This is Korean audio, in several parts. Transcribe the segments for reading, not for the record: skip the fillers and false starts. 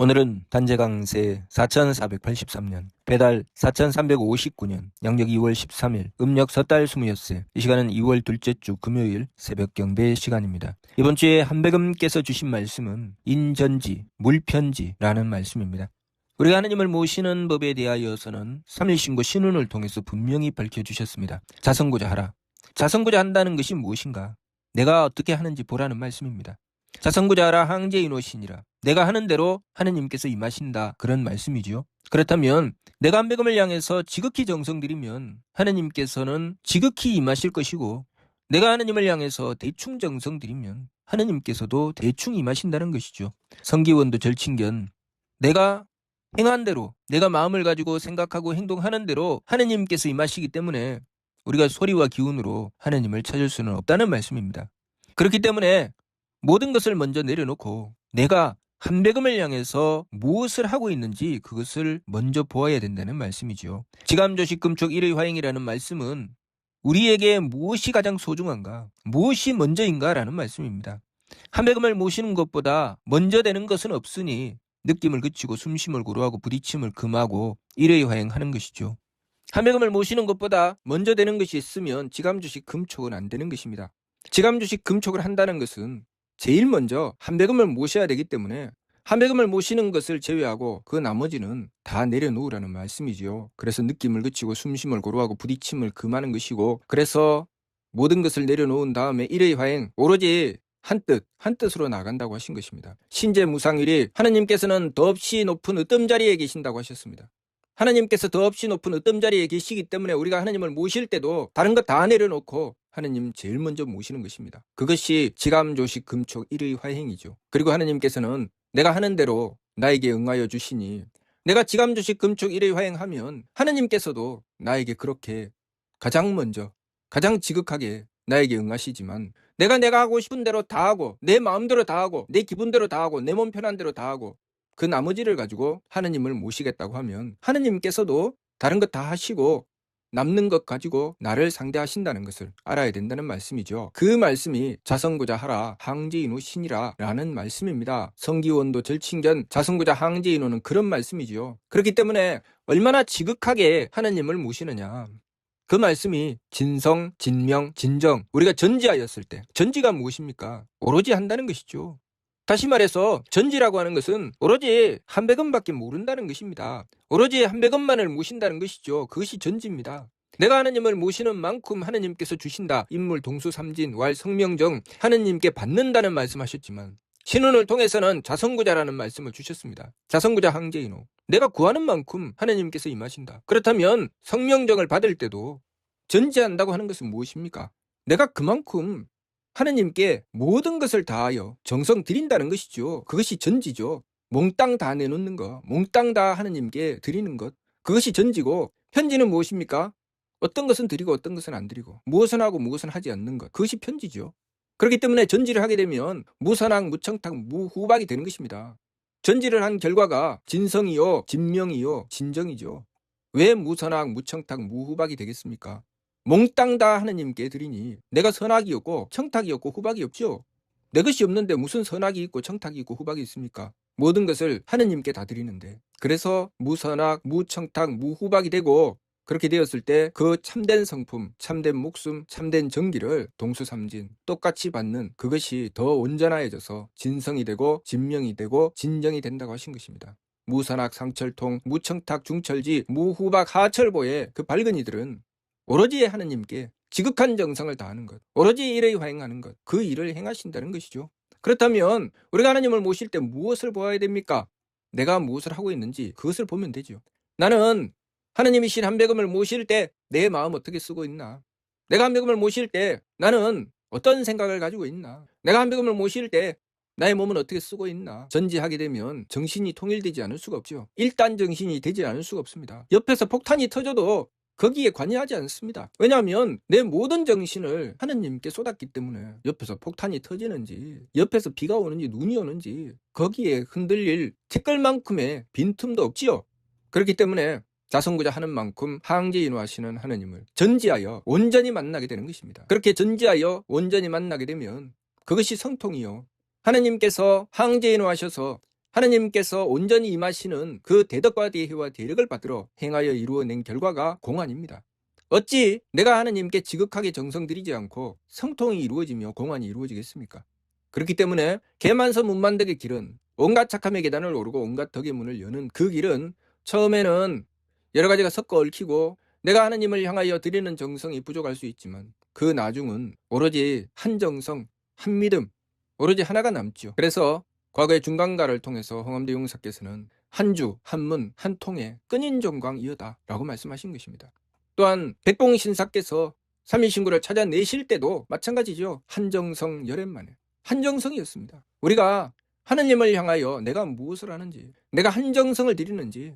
오늘은 단재강세 4483년, 배달 4359년, 양력 2월 13일, 음력 섣달 26세, 이 시간은 2월 둘째 주 금요일 새벽 경배 시간입니다. 이번 주에 한백음께서 주신 말씀은 인전지, 물편지라는 말씀입니다. 우리가 하느님을 모시는 법에 대하여서는 삼일신고 신운을 통해서 분명히 밝혀주셨습니다. 자성고자 하라. 자성고자 한다는 것이 무엇인가? 내가 어떻게 하는지 보라는 말씀입니다. 자성고자 하라 항제인오시니라. 내가 하는 대로 하느님께서 임하신다. 그런 말씀이지요. 그렇다면 내가 한백음을 향해서 지극히 정성 들이면 하느님께서는 지극히 임하실 것이고, 내가 하느님을 향해서 대충 정성 들이면 하느님께서도 대충 임하신다는 것이죠. 성기원도 절친견, 내가 행한 대로, 내가 마음을 가지고 생각하고 행동하는 대로 하느님께서 임하시기 때문에 우리가 소리와 기운으로 하느님을 찾을 수는 없다는 말씀입니다. 그렇기 때문에 모든 것을 먼저 내려놓고 내가 한백음을 향해서 무엇을 하고 있는지 그것을 먼저 보아야 된다는 말씀이죠. 지감조식금촉 일의화행이라는 말씀은 우리에게 무엇이 가장 소중한가, 무엇이 먼저인가라는 말씀입니다. 한백음을 모시는 것보다 먼저 되는 것은 없으니 느낌을 그치고 숨심을 고루하고 부딪힘을 금하고 일의화행하는 것이죠. 한백음을 모시는 것보다 먼저 되는 것이 있으면 지감조식 금촉은 안 되는 것입니다. 지감조식 금촉을 한다는 것은 제일 먼저 한백음을 모셔야 되기 때문에 한백음을 모시는 것을 제외하고 그 나머지는 다 내려놓으라는 말씀이지요. 그래서 느낌을 그치고 숨심을 고루하고 부딪힘을 금하는 것이고, 그래서 모든 것을 내려놓은 다음에 일의화행, 오로지 한 뜻으로 나간다고 하신 것입니다. 신제무상일이 하느님께서는 더없이 높은 으뜸자리에 계신다고 하셨습니다. 하느님께서 더없이 높은 으뜸자리에 계시기 때문에 우리가 하느님을 모실 때도 다른 것 다 내려놓고 하느님 제일 먼저 모시는 것입니다. 그것이 지감조식 금촉 일의화행이죠. 그리고 하느님께서는 내가 하는 대로 나에게 응하여 주시니, 내가 지감조식 금촉 일의화행하면 하느님께서도 나에게 그렇게 가장 먼저, 가장 지극하게 나에게 응하시지만, 내가 하고 싶은 대로 다 하고 내 마음대로 다 하고 내 기분대로 다 하고 내 몸 편한 대로 다 하고 그 나머지를 가지고 하느님을 모시겠다고 하면 하느님께서도 다른 것 다 하시고 남는 것 가지고 나를 상대하신다는 것을 알아야 된다는 말씀이죠. 그 말씀이 자성고자 하라 항제인오 신이라 라는 말씀입니다. 성기원도 절친견 자성고자 항제인오는 그런 말씀이죠. 그렇기 때문에 얼마나 지극하게 하느님을 모시느냐, 그 말씀이 진성, 진명, 진정, 우리가 전지하였을 때, 전지가 무엇입니까? 오로지 한다는 것이죠. 다시 말해서 전지라고 하는 것은 오로지 한백음밖에 모른다는 것입니다. 오로지 한백음만을 모신다는 것이죠. 그것이 전지입니다. 내가 하느님을 모시는 만큼 하느님께서 주신다. 인물, 동수, 삼진, 왈, 성명정 하느님께 받는다는 말씀하셨지만 신운을 통해서는 자성구자라는 말씀을 주셨습니다. 자성구자 항제인오. 내가 구하는 만큼 하느님께서 임하신다. 그렇다면 성명정을 받을 때도 전지한다고 하는 것은 무엇입니까? 내가 그만큼 하느님께 모든 것을 다하여 정성 드린다는 것이죠. 그것이 전지죠. 몽땅 다 내놓는 것, 몽땅 다 하느님께 드리는 것, 그것이 전지고, 편지는 무엇입니까? 어떤 것은 드리고 어떤 것은 안 드리고, 무엇은 하고 무엇은 하지 않는 것, 그것이 편지죠. 그렇기 때문에 전지를 하게 되면 무선악, 무청탁, 무후박이 되는 것입니다. 전지를 한 결과가 진성이요, 진명이요, 진정이죠. 왜 무선악, 무청탁, 무후박이 되겠습니까? 몽땅 다 하느님께 드리니 내가 선악이 없고 청탁이 없고 후박이 없죠. 내 것이 없는데 무슨 선악이 있고 청탁이 있고 후박이 있습니까? 모든 것을 하느님께 다 드리는데, 그래서 무선악, 무청탁, 무후박이 되고, 그렇게 되었을 때 그 참된 성품, 참된 목숨, 참된 정기를 동수삼진 똑같이 받는 그것이 더 온전하여져서 진성이 되고 진명이 되고 진정이 된다고 하신 것입니다. 무선악, 상철통, 무청탁, 중철지, 무후박, 하철보의 그 밝은 이들은 오로지 하느님께 지극한 정성을 다하는 것, 오로지 일에 화행하는 것, 그 일을 행하신다는 것이죠. 그렇다면 우리가 하느님을 모실 때 무엇을 보아야 됩니까? 내가 무엇을 하고 있는지 그것을 보면 되죠. 나는 하느님이신 한백음을 모실 때 내 마음 어떻게 쓰고 있나? 내가 한백음을 모실 때 나는 어떤 생각을 가지고 있나? 내가 한백음을 모실 때 나의 몸은 어떻게 쓰고 있나? 전지하게 되면 정신이 통일되지 않을 수가 없죠. 일단 정신이 되지 않을 수가 없습니다. 옆에서 폭탄이 터져도 거기에 관여하지 않습니다. 왜냐하면 내 모든 정신을 하느님께 쏟았기 때문에 옆에서 폭탄이 터지는지, 옆에서 비가 오는지 눈이 오는지 거기에 흔들릴 티끌만큼의 빈틈도 없지요. 그렇기 때문에 자성구자 하는 만큼 항제인오하시는 하느님을 전지하여 온전히 만나게 되는 것입니다. 그렇게 전지하여 온전히 만나게 되면 그것이 성통이요, 하느님께서 항제인오하셔서 하느님께서 온전히 임하시는 그 대덕과 대혜와 대력을 받들어 행하여 이루어낸 결과가 공안입니다. 어찌 내가 하느님께 지극하게 정성 들이지 않고 성통이 이루어지며 공안이 이루어지겠습니까? 그렇기 때문에 개만서 문만덕의 길은 온갖 착함의 계단을 오르고 온갖 덕의 문을 여는 그 길은 처음에는 여러 가지가 섞어 얽히고 내가 하느님을 향하여 드리는 정성이 부족할 수 있지만 그 나중은 오로지 한 정성, 한 믿음, 오로지 하나가 남죠. 그래서 과거의 중간가를 통해서 홍암대 용사께서는 한주, 한문, 한통에 끊인 종광이여다 라고 말씀하신 것입니다. 또한 백봉신사께서 삼위신구를 찾아내실 때도 마찬가지죠. 한정성 열애만에 한정성이었습니다. 우리가 하느님을 향하여 내가 무엇을 하는지, 내가 한정성을 드리는지,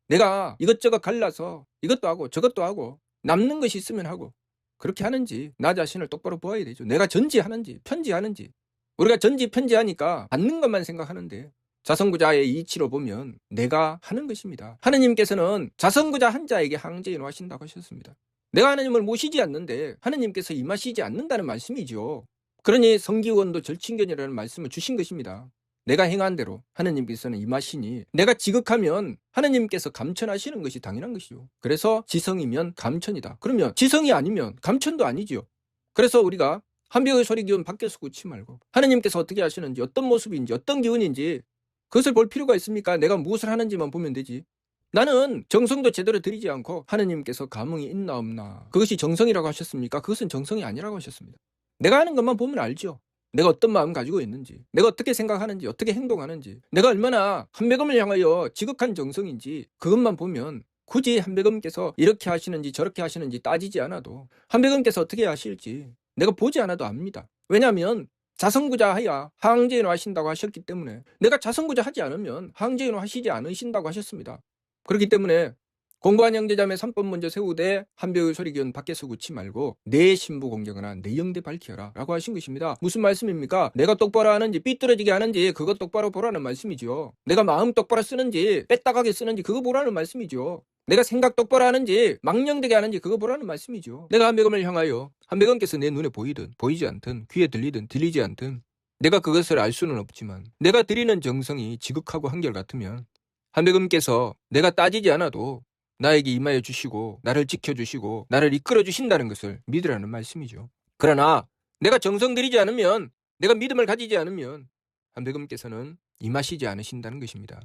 내가 이것저것 갈라서 이것도 하고 저것도 하고 남는 것이 있으면 하고 그렇게 하는지 나 자신을 똑바로 보아야 되죠. 내가 전지하는지 편지하는지. 우리가 전지 편지하니까 받는 것만 생각하는데 자성구자의 이치로 보면 내가 하는 것입니다. 하느님께서는 자성구자 한 자에게 항제인하신다고 하셨습니다. 내가 하느님을 모시지 않는데 하느님께서 임하시지 않는다는 말씀이죠. 그러니 성기원도 절친견이라는 말씀을 주신 것입니다. 내가 행한 대로 하느님께서는 임하시니 내가 지극하면 하느님께서 감천하시는 것이 당연한 것이죠. 그래서 지성이면 감천이다. 그러면 지성이 아니면 감천도 아니죠. 그래서 우리가 한벽의 소리 기운 밖에서 굳지 말고 하느님께서 어떻게 하시는지 어떤 모습인지 어떤 기운인지 그것을 볼 필요가 있습니까? 내가 무엇을 하는지만 보면 되지. 나는 정성도 제대로 드리지 않고 하느님께서 감흥이 있나 없나 그것이 정성이라고 하셨습니까? 그것은 정성이 아니라고 하셨습니다. 내가 하는 것만 보면 알죠. 내가 어떤 마음 가지고 있는지, 내가 어떻게 생각하는지, 어떻게 행동하는지, 내가 얼마나 한배검을 향하여 지극한 정성인지 그것만 보면 굳이 한배검께서 이렇게 하시는지 저렇게 하시는지 따지지 않아도 한배검께서 어떻게 하실지 내가 보지 않아도 압니다. 왜냐하면 자성구자하야 항제인호 하신다고 하셨기 때문에 내가 자성구자 하지 않으면 항제인호 하시지 않으신다고 하셨습니다. 그렇기 때문에 공부한 형제자매 3번 먼저 세우되 한벽의 소리기운 밖에서 굳지 말고 내 신부 공경하나 내 영대 밝히어라 라고 하신 것입니다. 무슨 말씀입니까? 내가 똑바로 하는지 삐뚤어지게 하는지 그거 똑바로 보라는 말씀이죠. 내가 마음 똑바로 쓰는지 빼딱하게 쓰는지 그거 보라는 말씀이죠. 내가 생각 똑바로 하는지 망령되게 하는지 그거 보라는 말씀이죠. 내가 한배검을 향하여 한배검께서 내 눈에 보이든 보이지 않든 귀에 들리든 들리지 않든 내가 그것을 알 수는 없지만 내가 드리는 정성이 지극하고 한결같으면 한배검께서 내가 따지지 않아도 나에게 임하여 주시고 나를 지켜주시고 나를 이끌어 주신다는 것을 믿으라는 말씀이죠. 그러나 내가 정성 들이지 않으면 내가 믿음을 가지지 않으면 한배검께서는 임하시지 않으신다는 것입니다.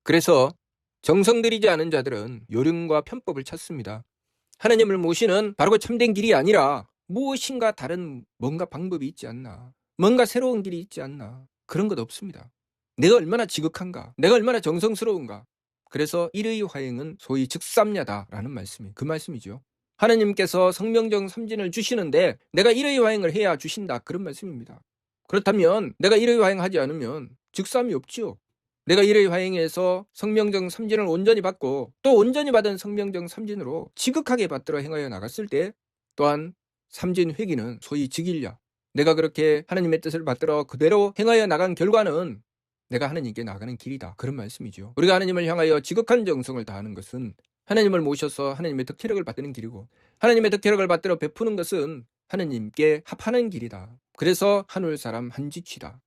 그래서 정성 들이지 않은 자들은 요령과 편법을 찾습니다. 하나님을 모시는 바로 참된 길이 아니라 무엇인가 다른 뭔가 방법이 있지 않나, 뭔가 새로운 길이 있지 않나, 그런 것 없습니다. 내가 얼마나 지극한가, 내가 얼마나 정성스러운가. 그래서 일의 화행은 소위 즉삼야다라는 말씀이 그 말씀이죠. 하나님께서 성명정 삼진을 주시는데 내가 일의 화행을 해야 주신다 그런 말씀입니다. 그렇다면 내가 일의 화행하지 않으면 즉삼이 없지요. 내가 일의 화행에서 성명정 삼진을 온전히 받고 또 온전히 받은 성명정 삼진으로 지극하게 받들어 행하여 나갔을 때 또한 삼진 회기는 소위 즉일야. 내가 그렇게 하나님의 뜻을 받들어 그대로 행하여 나간 결과는 내가 하나님께 나가는 길이다. 그런 말씀이죠. 우리가 하나님을 향하여 지극한 정성을 다하는 것은 하나님을 모셔서 하나님의 덕혜력을 받드는 길이고 하나님의 덕혜력을 받들어 베푸는 것은 하나님께 합하는 길이다. 그래서 하늘 사람 한지치다.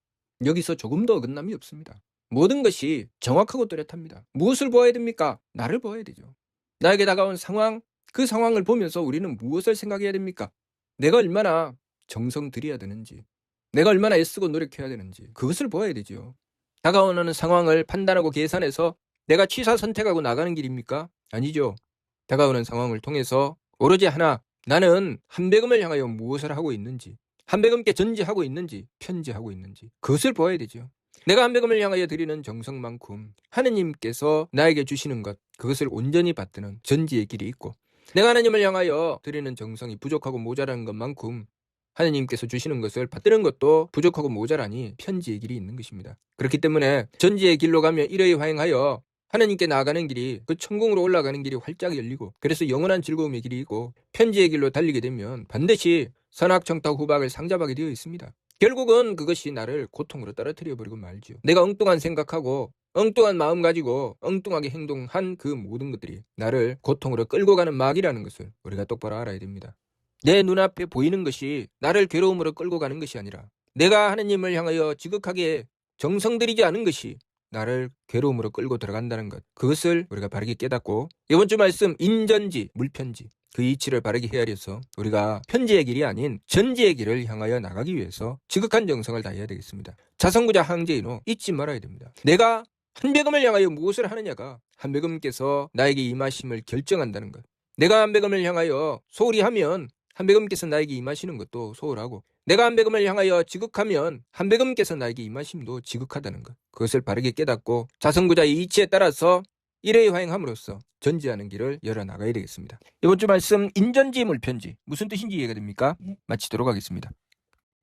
여기서 조금도 어긋남이 없습니다. 모든 것이 정확하고 뚜렷합니다. 무엇을 보아야 됩니까? 나를 보아야 되죠. 나에게 다가온 상황, 그 상황을 보면서 우리는 무엇을 생각해야 됩니까? 내가 얼마나 정성 들여야 되는지, 내가 얼마나 애쓰고 노력해야 되는지 그것을 보아야 되죠. 다가오는 상황을 판단하고 계산해서 내가 취사 선택하고 나가는 길입니까? 아니죠. 다가오는 상황을 통해서 오로지 하나, 나는 한배검을 향하여 무엇을 하고 있는지, 한배검께 전지하고 있는지 편지하고 있는지 그것을 보아야 되죠. 내가 한배검을 향하여 드리는 정성만큼 하느님께서 나에게 주시는 것 그것을 온전히 받드는 전지의 길이 있고 내가 하나님을 향하여 드리는 정성이 부족하고 모자라는 것만큼 하느님께서 주시는 것을 받드는 것도 부족하고 모자라니 편지의 길이 있는 것입니다. 그렇기 때문에 전지의 길로 가며 일의 화행하여 하느님께 나아가는 길이 그 천국으로 올라가는 길이 활짝 열리고 그래서 영원한 즐거움의 길이 있고 편지의 길로 달리게 되면 반드시 선악청탁 후박을 상잡하게 되어 있습니다. 결국은 그것이 나를 고통으로 떨어뜨려 버리고 말지요. 내가 엉뚱한 생각하고 엉뚱한 마음 가지고 엉뚱하게 행동한 그 모든 것들이 나를 고통으로 끌고 가는 막이라는 것을 우리가 똑바로 알아야 됩니다. 내 눈앞에 보이는 것이 나를 괴로움으로 끌고 가는 것이 아니라 내가 하느님을 향하여 지극하게 정성 들이지 않은 것이 나를 괴로움으로 끌고 들어간다는 것, 그것을 우리가 바르게 깨닫고, 이번 주 말씀 인전지, 물편지, 그 이치를 바르게 헤아려서 우리가 편지의 길이 아닌 전지의 길을 향하여 나가기 위해서 지극한 정성을 다해야 되겠습니다. 자성구자 항제인호 잊지 말아야 됩니다. 내가 한배금을 향하여 무엇을 하느냐가 한배금께서 나에게 임하심을 결정한다는 것. 내가 한배금을 향하여 소홀히 하면 한배금께서 나에게 임하시는 것도 소홀하고, 내가 한배금을 향하여 지극하면 한배금께서 나에게 임하심도 지극하다는 것. 그것을 바르게 깨닫고 자성구자의 이치에 따라서 일회화행함으로써 전지하는 길을 열어나가야 되겠습니다. 이번 주 말씀 인전지 물편지 무슨 뜻인지 이해가 됩니까? 마치도록 하겠습니다.